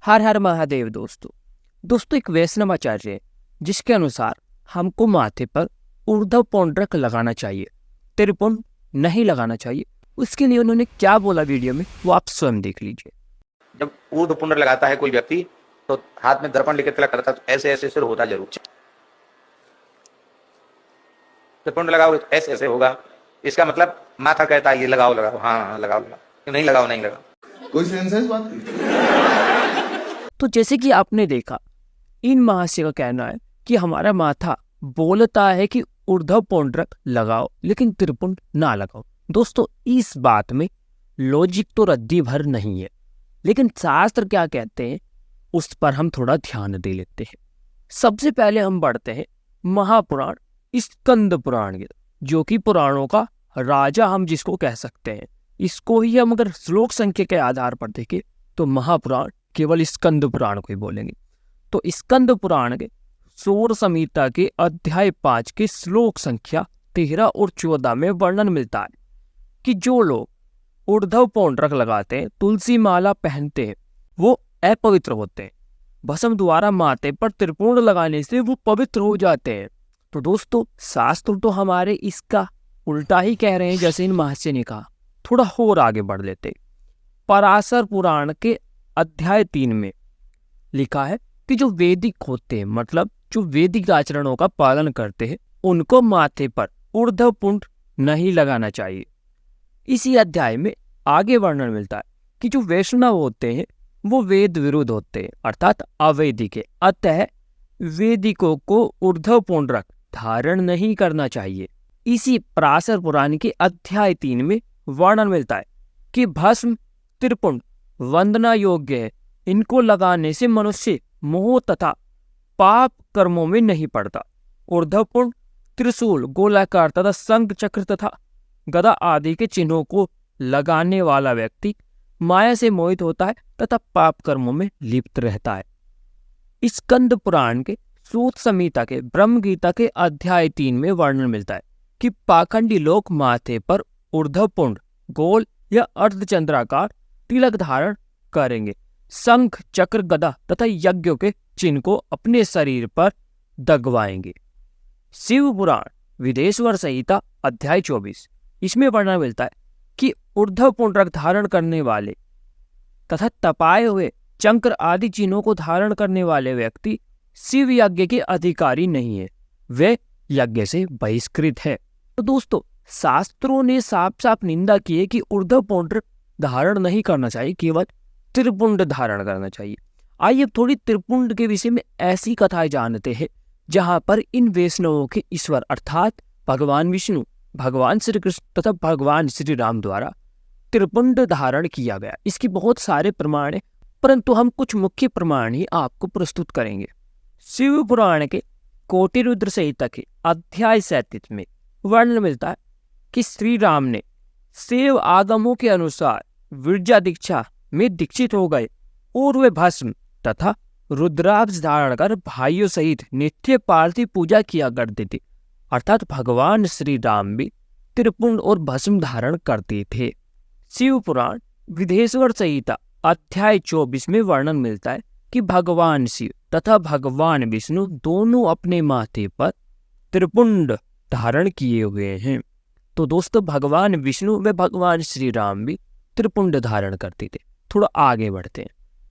हर हर महादेव। दोस्तों एक वैष्णवाचार्य है जिसके अनुसार हमको माथे पर ऊर्ध्व पुंड्रक लगाना चाहिए, त्रिपुंड नहीं लगाना चाहिए। उसके लिए उन्होंने क्या बोला वीडियो में वो आप स्वयं देख लीजिए। जब ऊर्ध्व पुंड्र लगाता है कोई व्यक्ति तो हाथ में दर्पण लेकर तिलक करता है, तो ऐसे ऐसे सिर होता जरूर। त्रिपुंड लगाओगे तो ऐसे ऐसे होगा। इसका मतलब माथा कहता है ये लगाओ लगाओ, हाँ लगाओ लगाओ, नहीं लगाओ नहीं लगाओ। कोई सेंस है इस बात की? तो जैसे कि आपने देखा, इन महाशय का कहना है कि हमारा माथा बोलता है कि ऊर्ध्व पुंड्रक लगाओ लेकिन त्रिपुंड ना लगाओ। दोस्तों इस बात में लॉजिक तो रद्दी भर नहीं है, लेकिन शास्त्र क्या कहते हैं उस पर हम थोड़ा ध्यान दे लेते हैं। सबसे पहले हम बढ़ते हैं महापुराण स्कंद पुराण की, जो कि पुराणों का राजा हम जिसको कह सकते हैं। इसको ही हम अगर श्लोक संख्या के आधार पर देखें तो महापुराण केवल स्कंद पुराण को ही बोलेंगे। तो स्कंद पुराण के सौर संहिता के अध्याय 5 के श्लोक संख्या 13 और 14 में वर्णन मिलता है कि जो लोग ऊर्ध्व पुंड्रक लगाते हैं, तुलसी माला पहनते हैं, वो अपवित्र होते हैं। भस्म द्वारा माथे पर त्रिपुंड लगाने से वो पवित्र हो जाते हैं। तो दोस्तों शास्त्र तो हमारे इसका उल्टा ही कह रहे हैं, जैसे इन महर्षि ने कहा। थोड़ा और आगे बढ़ लेते। पराशर पुराण के अध्याय 3 में लिखा है कि जो वैदिक होते हैं, मतलब जो वैदिक आचरणों का पालन करते हैं, उनको माथे पर ऊर्ध्व पुंड नहीं लगाना चाहिए। इसी अध्याय में आगे वर्णन मिलता है कि जो वैष्णव होते हैं वो वेद विरुद्ध होते हैं, अर्थात अवैदिक है। अतः वैदिकों को ऊर्ध्व पुंड्रक धारण नहीं करना चाहिए। इसी पराशर पुराण के अध्याय 3 में वर्णन मिलता है कि भस्म त्रिपुंड वंदना योग्य है, इनको लगाने से मनुष्य मोह तथा पाप कर्मों में नहीं पड़ता। ऊर्ध्व पुंड, त्रिशूल, गोलाकार तथा शंख चक्र तथा गदा आदि के चिन्हों को लगाने वाला व्यक्ति माया से मोहित होता है तथा पाप कर्मों में लिप्त रहता है। स्कंद पुराण के सूत संहिता के ब्रह्म गीता के अध्याय 3 में वर्णन मिलता है कि पाखंडी लोग माथे पर ऊर्ध्व पुंड, गोल या अर्धचंद्राकार तिलक धारण करेंगे, शंख चक्र गदा तथा यज्ञों के चिन्ह को अपने शरीर पर दगवाएंगे। शिव पुराण विदेश्वर संहिता अध्याय 24, इसमें वर्णन मिलता है कि ऊर्ध्व पुंड्रक धारण करने वाले तथा तपाए हुए चक्र आदि चिन्हों को धारण करने वाले व्यक्ति शिव यज्ञ के अधिकारी नहीं है, वे यज्ञ से बहिष्कृत है। तो दोस्तों शास्त्रों ने साफ साफ निंदा की है कि ऊर्ध्व पुंड्रक धारण नहीं करना चाहिए, केवल त्रिपुंड धारण करना चाहिए। आइए अब थोड़ी त्रिपुंड के विषय में ऐसी कथाएं जानते हैं जहां पर इन वैष्णवों के ईश्वर अर्थात भगवान विष्णु, भगवान श्री कृष्ण तथा भगवान श्री राम द्वारा त्रिपुंड धारण किया गया। इसकी बहुत सारे प्रमाण है, परंतु हम कुछ मुख्य प्रमाण ही आपको प्रस्तुत करेंगे। शिव पुराण के कोटि रुद्र संहिता के अध्याय 37 में वर्णन मिलता है कि श्री राम ने शिव आगमों के अनुसार विरजा दीक्षा में दीक्षित हो गए और वे भस्म तथा रुद्राक्ष धारण कर भाइयों सहित नित्य पार्थिव पूजा किया करते थे। अर्थात भगवान श्री राम भी त्रिपुंड और भस्म धारण करते थे। शिव पुराण विदेश्वर संहिता अध्याय 24 में वर्णन मिलता है कि भगवान शिव तथा भगवान विष्णु दोनों अपने माथे पर त्रिपुंड धारण किए हुए हैं। तो दोस्तों भगवान विष्णु व भगवान श्री राम भी त्रिपुंड धारण करते थे। थोड़ा आगे बढ़ते हैं।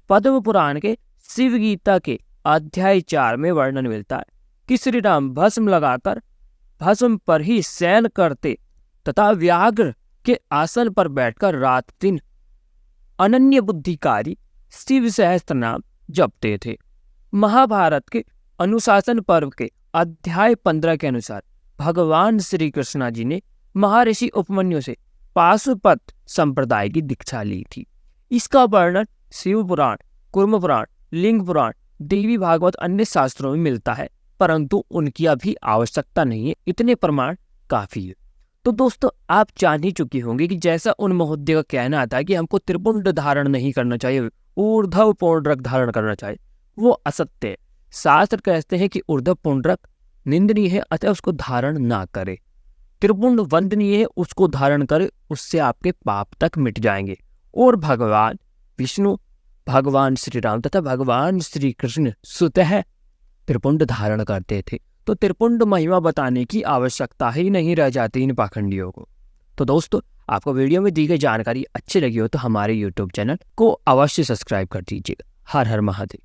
पद्म पुराण के शिव गीता के अध्याय 4 में वर्णन मिलता है कि श्री राम भस्म लगाकर भस्म पर ही शयन करते तथा व्याघ्र के आसन पर बैठकर रात दिन अनन्य बुद्धिकारी शिव सहस्त्र नाम जपते थे। महाभारत के अनुशासन पर्व के अध्याय 15 के अनुसार भगवान श्री कृष्ण जी ने महर्षि उपमन्यु से पाशुपत संप्रदाय की दीक्षा ली थी। इसका वर्णन शिव पुराण, कूर्म पुराण, लिंग पुराण, देवी भागवत अन्य शास्त्रों में मिलता है, परंतु उनकी अभी आवश्यकता नहीं है, इतने प्रमाण काफी है। तो दोस्तों आप जान ही चुकी होंगी कि जैसा उन महोदय का कहना था कि हमको त्रिपुंड धारण नहीं करना चाहिए, ऊर्ध्व पुंड्रक धारण करना चाहिए, वो असत्य है। शास्त्र कहते हैं कि ऊर्ध्व पुंड्रक निंदनीय है, अतः उसको धारण ना करे। त्रिपुंड वंदनीय है, उसको धारण करे, उससे आपके पाप तक मिट जाएंगे। और भगवान विष्णु भगवान श्री राम तथा भगवान श्री कृष्ण स्वतः त्रिपुंड धारण करते थे, तो त्रिपुंड महिमा बताने की आवश्यकता ही नहीं रह जाती इन पाखंडियों को। तो दोस्तों, आपको वीडियो में दी गई जानकारी अच्छी लगी हो तो हमारे YouTube चैनल को अवश्य सब्सक्राइब कर दीजिएगा। हर हर महादेव।